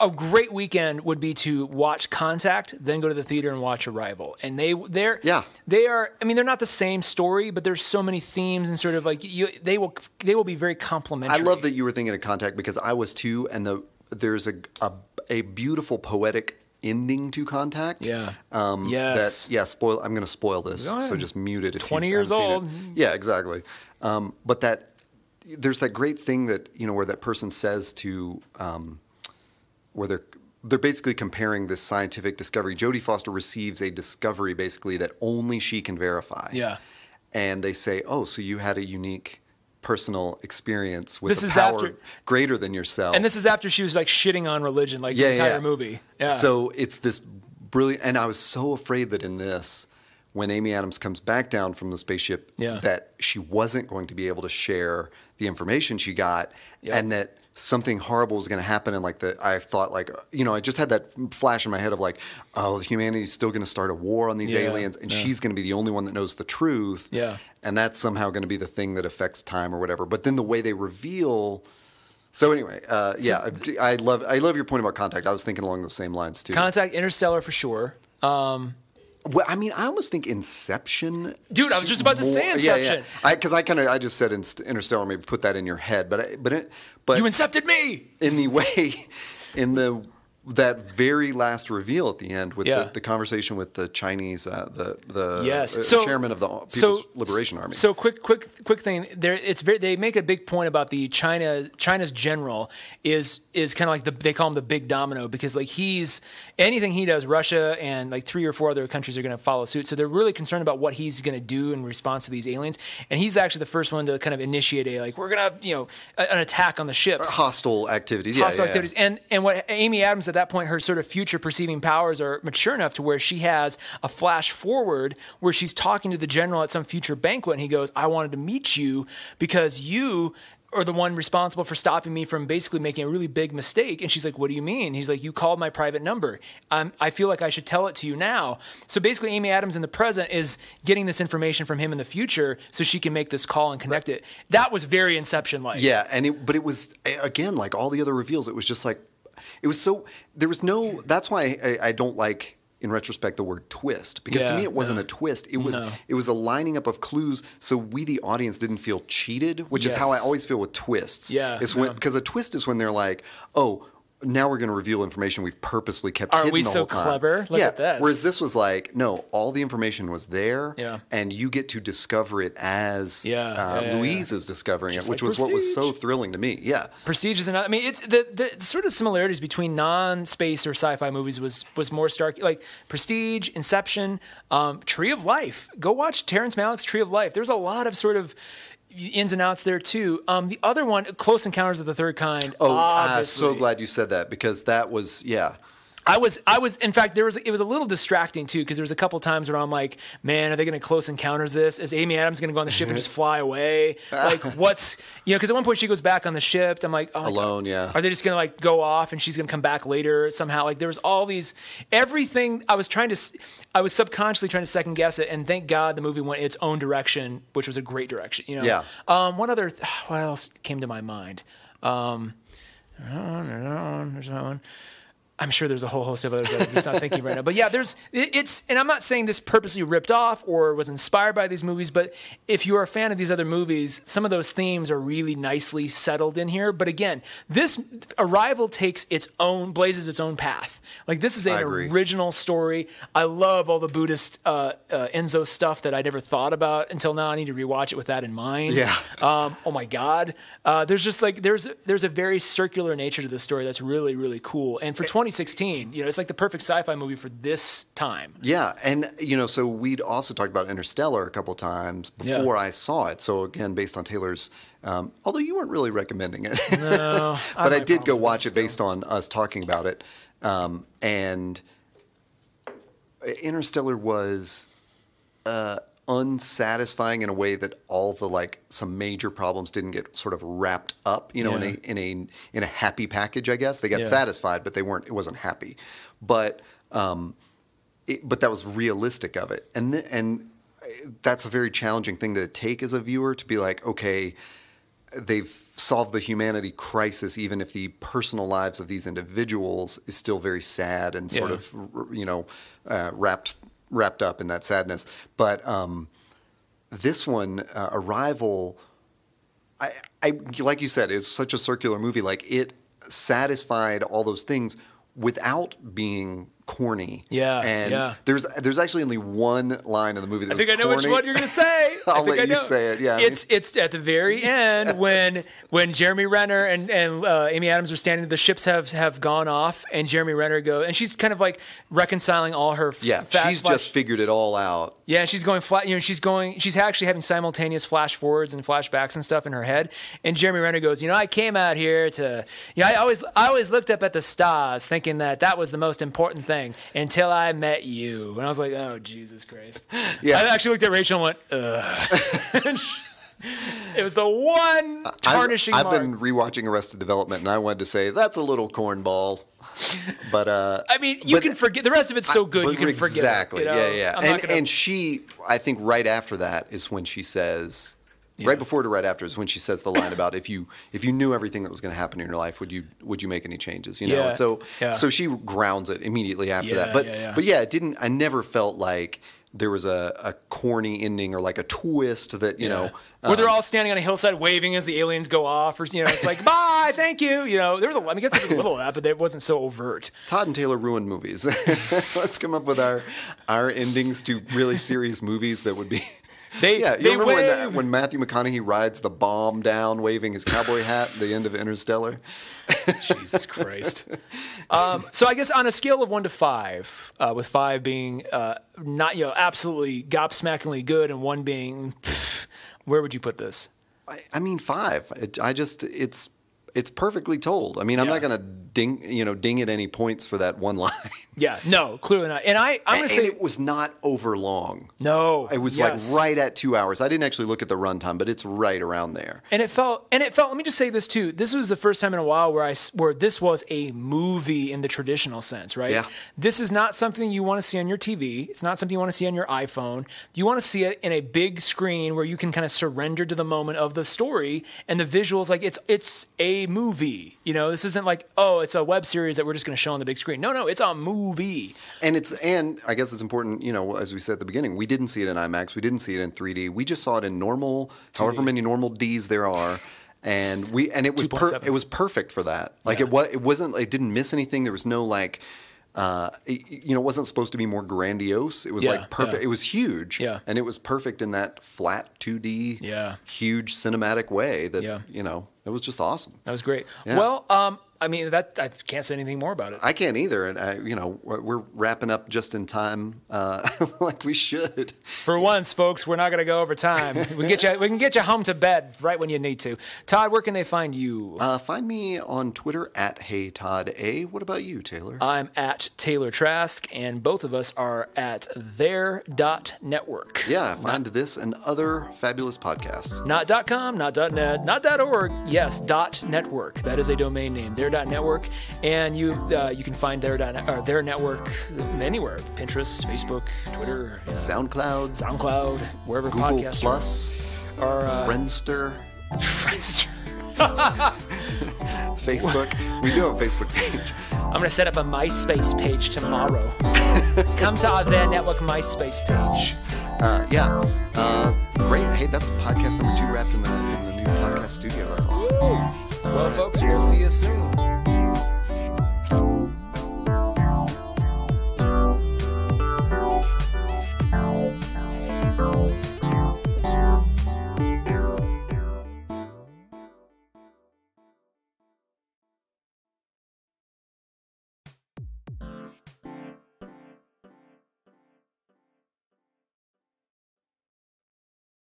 a great weekend would be to watch Contact, then go to the theater and watch Arrival. And they are, they're not the same story, but there's so many themes and sort of like they will be very complementary. I love that you were thinking of Contact, because I was too, and there's a beautiful poetic ending to Contact. Yeah. Yes. Spoil. I'm going to spoil this, so just mute it. If 20 you years old. Yeah, exactly. But there's that great thing that where that person says to. Where they're basically comparing this scientific discovery. Jodie Foster receives a discovery basically that only she can verify. Yeah. And they say, "Oh, so you had a unique personal experience with a power greater than yourself." And this is after she was like shitting on religion, like the entire movie. Yeah. So it's this brilliant, and I was so afraid that in this, when Amy Adams comes back down from the spaceship, that she wasn't going to be able to share the information she got, and that something horrible was going to happen. And I thought, I just had that flash in my head of like, oh, humanity's still going to start a war on these aliens, and she's going to be the only one that knows the truth. Yeah. And that's somehow going to be the thing that affects time or whatever. But then the way they reveal. So anyway, I love your point about Contact. I was thinking along those same lines too. Contact, Interstellar for sure. Well, I almost think Inception. Dude, I was just about to say Inception. Because I just said Interstellar. Maybe put that in your head, but you incepted me in the that very last reveal at the end with Yeah. the conversation with the Chinese, the Yes. chairman of the People's Liberation Army. So quick thing. They make a big point about the China's general is kind of like they call him the big domino, because like anything he does, Russia and like 3 or 4 other countries are going to follow suit. So they're really concerned about what he's going to do in response to these aliens. And he's actually the first one to kind of initiate we're going to have an attack on the ships, hostile activities, activities. And what Amy Adams, at that point, her sort of future perceiving powers are mature enough to where she has a flash forward where she's talking to the general at some future banquet, and he goes, "I wanted to meet you because you are the one responsible for stopping me from basically making a really big mistake." And she's like, "What do you mean?" He's like, "You called my private number. I feel like I should tell it to you now." So basically Amy Adams in the present is getting this information from him in the future so she can make this call and connect it. That was very Inception-like. Yeah, but it was, again, like all the other reveals, it was just like, it was so, there was no, that's why I don't like, in retrospect, the word twist, because to me it wasn't a twist. It was a lining up of clues, so we, the audience, didn't feel cheated, which is how I always feel with twists. Yeah, because a twist is when they're like, oh, now we're going to reveal information we've purposely kept hidden the whole time. Are we so clever? Look at this. Whereas this was like, no, all the information was there, and you get to discover it as Louise is discovering it, which was what was so thrilling to me. Yeah, Prestige is another. I mean, it's the sort of similarities between non-space or sci-fi movies was more stark. Like Prestige, Inception, Tree of Life. Go watch Terrence Malick's Tree of Life. There's a lot of sort of ins and outs there too. The other one, Close Encounters of the Third Kind. Oh, I'm so glad you said that, because that was, I was. In fact, it was a little distracting too, because there was a couple times where I'm like, man, are they going to Close Encounters this? Is Amy Adams going to go on the ship and just fly away? Like, what's because at one point she goes back on the ship. I'm like, oh, alone, God. Are they just going to like go off and she's going to come back later somehow? Like, there was all these everything. I was subconsciously trying to second guess it, and thank God the movie went its own direction, which was a great direction. What else came to my mind? There's that one. I'm sure there's a whole host of others that I'm just not thinking right now. But yeah, and I'm not saying this purposely ripped off or was inspired by these movies, but if you are a fan of these other movies, some of those themes are really nicely settled in here. But again, this Arrival blazes its own path. Like, this is an original story. I love all the Buddhist Enzo stuff that I never thought about until now. I need to rewatch it with that in mind. Yeah. Oh my God. There's just like, there's a very circular nature to this story that's really, really cool. And for 2016, it's like the perfect sci-fi movie for this time. Yeah, and so we'd also talked about Interstellar a couple times before I saw it. So again, based on Taylor's, although you weren't really recommending it, no, but I did go watch it based on us talking about it. And Interstellar was unsatisfying in a way that all the some major problems didn't get sort of wrapped up, in a happy package. I guess they got satisfied, but it wasn't happy. But that was realistic of it, and that's a very challenging thing to take as a viewer, to be like, okay, they've solved the humanity crisis, even if the personal lives of these individuals is still very sad and sort of wrapped up in that sadness. But this one, Arrival, I like you said, it's such a circular movie. Like, it satisfied all those things without being corny. There's actually only one line in the movie that I think I know which one you're going to say. I'll let you say it. Yeah, it's at the very end when Jeremy Renner and Amy Adams are standing. The ships have gone off, and Jeremy Renner goes, and she's kind of like reconciling all her. She's just figured it all out. Yeah, she's going flat. She's actually having simultaneous flash forwards and flashbacks and stuff in her head. And Jeremy Renner goes, I came out here to, I always looked up at the stars, thinking that was the most important thing. Until I met you. And I was like, oh, Jesus Christ. Yeah. I actually looked at Rachel and went, ugh. It was the one tarnishing mark. I've been rewatching Arrested Development, and I wanted to say, that's a little cornball. But I mean, you can forget. The rest of it's so good, you can forget. Exactly. Yeah. And she, I think right after that is when she says... Right before to right after is when she says the line about if you knew everything that was going to happen in your life, would you make any changes? So she grounds it immediately after that. But it didn't. I never felt like there was a corny ending or like a twist that, you know. Where they're all standing on a hillside waving as the aliens go off, or, you know, it's like, bye, thank you. You know, there was I guess there was a little of that, but it wasn't so overt. Todd and Taylor ruined movies. Let's come up with our endings to really serious movies that would be... You remember when Matthew McConaughey rides the bomb down waving his cowboy hat at the end of Interstellar? Jesus Christ. So I guess on a scale of 1 to 5, with 5 being not, you know, absolutely gobsmackingly good and 1 being, where would you put this? I mean, 5. It's perfectly told. I mean, I'm not going to ding at any points for that one line. Yeah, no, clearly not. And I'm going to say it was not over long. No, it was like right at 2 hours. I didn't actually look at the runtime, but it's right around there. And it felt. Let me just say this too. This was the first time in a while where this was a movie in the traditional sense, right? Yeah. This is not something you want to see on your TV. It's not something you want to see on your iPhone. You want to see it in a big screen where you can kind of surrender to the moment of the story and the visuals. Like it's a movie. You know, this isn't like, oh, it's a web series that we're just going to show on the big screen. No, it's a movie. And I guess it's important, you know, as we said at the beginning, we didn't see it in IMAX. We didn't see it in 3D. We just saw it in normal, 2D. However many normal Ds there are. And it was perfect for that. Like it didn't miss anything. There was no like, it wasn't supposed to be more grandiose. It was like perfect. It was huge. Yeah. And it was perfect in that flat 2D, huge cinematic way that, you know, it was just awesome. That was great. Yeah. Well, I mean, I can't say anything more about it. I can't either. And, we're wrapping up just in time like we should. For once, folks, we're not going to go over time. We can get you home to bed right when you need to. Todd, where can they find you? Find me on Twitter at HeyToddA. What about you, Taylor? I'm at Taylor Trask, and both of us are at there.network. Yeah, find this and other fabulous podcasts. Not .com, not .net, not .org. Yes, .network. That is a domain name. There.network, and you can find their network anywhere: Pinterest, Facebook, Twitter, SoundCloud, wherever Google podcasts Plus, or Friendster. Facebook. We do have a Facebook page. I'm going to set up a MySpace page tomorrow. Come to our There Network MySpace page. Great. Hey, that's podcast number 2 wrapped in the new podcast studio. That's awesome. Well, folks, we'll see you soon.